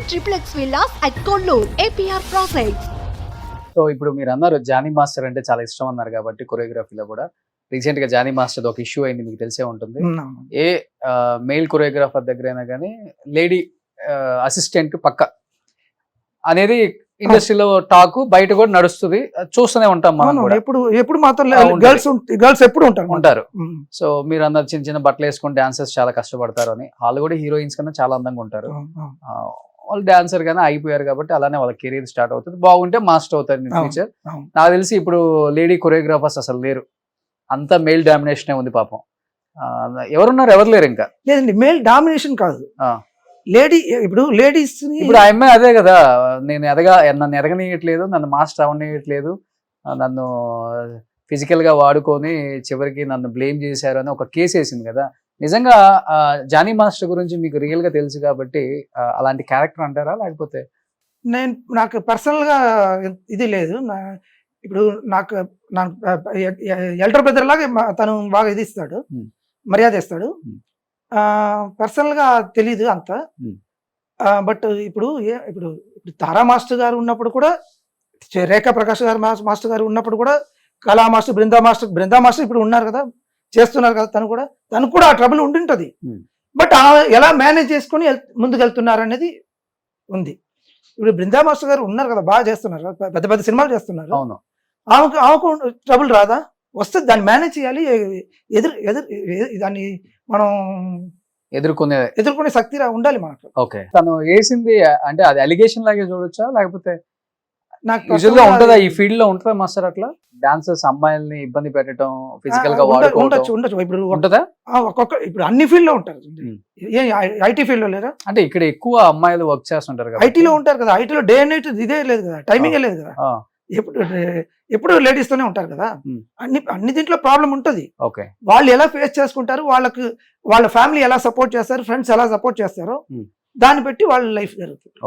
9XXX villas at Kollur, APR Projects. So ఇప్పుడు మీరు అన్నారు జానీ మాస్టర్ అంటే చాలా ఇష్టం అన్నారు కాబట్టి కొరియోగ్రఫీలో కూడా రీసెంట్ గా జానీ మాస్టర్ ఒక ఇష్యూ అయింది, మీకు తెలిసే ఉంటుంది. ఏ మెయిల్ కొరియోగ్రాఫర్ దగ్గరైనా కానీ లేడీ అసిస్టెంట్ పక్క అనేది ఇండస్ట్రీలో టాక్ బయట కూడా నడుస్తుంది, చూస్తూనే ఉంటాం మనం కూడా. ఎప్పుడు మాత్రం గర్ల్స్ ఎప్పుడు ఉంటారు. సో మీరు అన్నారు చిన్న చిన్న బట్టలు వేసుకుని డాన్సర్స్ చాలా కష్టపడతారు అని. వాళ్ళు కూడా హీరోయిన్స్ కన్నా చాలా అందంగా ఉంటారు. వాళ్ళు డాన్సర్ గానే అయిపోయారు కాబట్టి అలానే వాళ్ళ కెరీర్ స్టార్ట్ అవుతుంది. బాగుంటే మాస్టర్ అవుతారు ఇన్ ఫ్యూచర్. నాకు తెలిసి ఇప్పుడు లేడీ కొరియోగ్రాఫర్స్ అసలు లేరు, అంతా మెయిల్ డామినేషన్ ఉంది పాపం. ఎవరున్నారు? ఎవరు లేరు ఇంకా. లేదండి, మెయిల్ డామినేషన్ కాదు, లేడీ. ఇప్పుడు లేడీస్ ఇప్పుడు ఆ అమ్మాయి అదే కదా, నన్ను ఎదగనీయట్లేదు, నన్ను మాస్టర్ అవనీయట్లేదు, నన్ను ఫిజికల్ గా వాడుకొని చివరికి నన్ను బ్లేమ్ చేశారు అని ఒక కేసు వేసింది కదా. నిజంగా జానీ మాస్టర్ గురించి మీకు రియల్ గా తెలుసు కాబట్టి అలాంటి క్యారెక్టర్ అంటారా, లేకపోతే? నాకు పర్సనల్ గా ఇది లేదు. ఇప్పుడు నాకు ఎల్డర్ బ్రదర్ లాగా తను బాగా ఇది ఇస్తాడు, మర్యాద ఇస్తాడు. పర్సనల్ గా తెలీదు అంత. బట్ ఇప్పుడు తారా మాస్టర్ గారు ఉన్నప్పుడు కూడా, రేఖా ప్రకాష్ గారు మాస్టర్ గారు ఉన్నప్పుడు కూడా, కళా మాస్టర్, బృందా మాస్టర్ ఇప్పుడు ఉన్నారు కదా, చేస్తున్నారు కదా. తను కూడా ఆ ట్రబుల్ ఉండింటది. బట్ ఎలా మేనేజ్ చేసుకుని ముందుకు వెళ్తున్నారు అనేది ఉంది. ఇప్పుడు బృందా మాస్టర్ గారు ఉన్నారు కదా, బాగా చేస్తున్నారు, పెద్ద పెద్ద సినిమాలు చేస్తున్నారు. ఆమెకు ట్రబుల్ రాదా? వస్తే దాన్ని మేనేజ్ చేయాలి. దాన్ని మనం ఎదుర్కొనే శక్తి ఉండాలి మనకు. ఓకే, తను వేసింది అంటే అది అలిగేషన్ లాగే చూడొచ్చా, లేకపోతే నాకు ఉంటుందా ఈ ఫీల్డ్ లో? ఉంటుందా మాస్టర్ అట్లా డాన్సర్స్ అమ్మాయిల్ని ఇబ్బంది పెట్టడం, ఫిజికల్ గా ఉండొచ్చు. ఇప్పుడు ఉంటుందా? ఇప్పుడు అన్ని ఫీల్డ్ లో ఉంటారు. ఐటీ ఫీల్డ్ లో లేరా? అంటే ఇక్కడ ఎక్కువ అమ్మాయిలు వర్క్ చేస్తుంటారు కదా, ఐటీలో ఉంటారు కదా. ఐటీలో డే అండ్ నైట్ ఇదే లేదు కదా, టైమింగ్ లేదు కదా. ఎప్పుడు లేడీస్ తోనే ఉంటారు కదా. అన్ని దీంట్లో ప్రాబ్లం ఉంటది. వాళ్ళు ఎలా ఫేస్ చేసుకుంటారు, వాళ్ళ ఫ్యామిలీ ఎలా సపోర్ట్ చేస్తారు, ఫ్రెండ్స్ ఎలా సపోర్ట్ చేస్తారో దాన్ని బట్టి వాళ్ళ లైఫ్ జరుగుతుంది.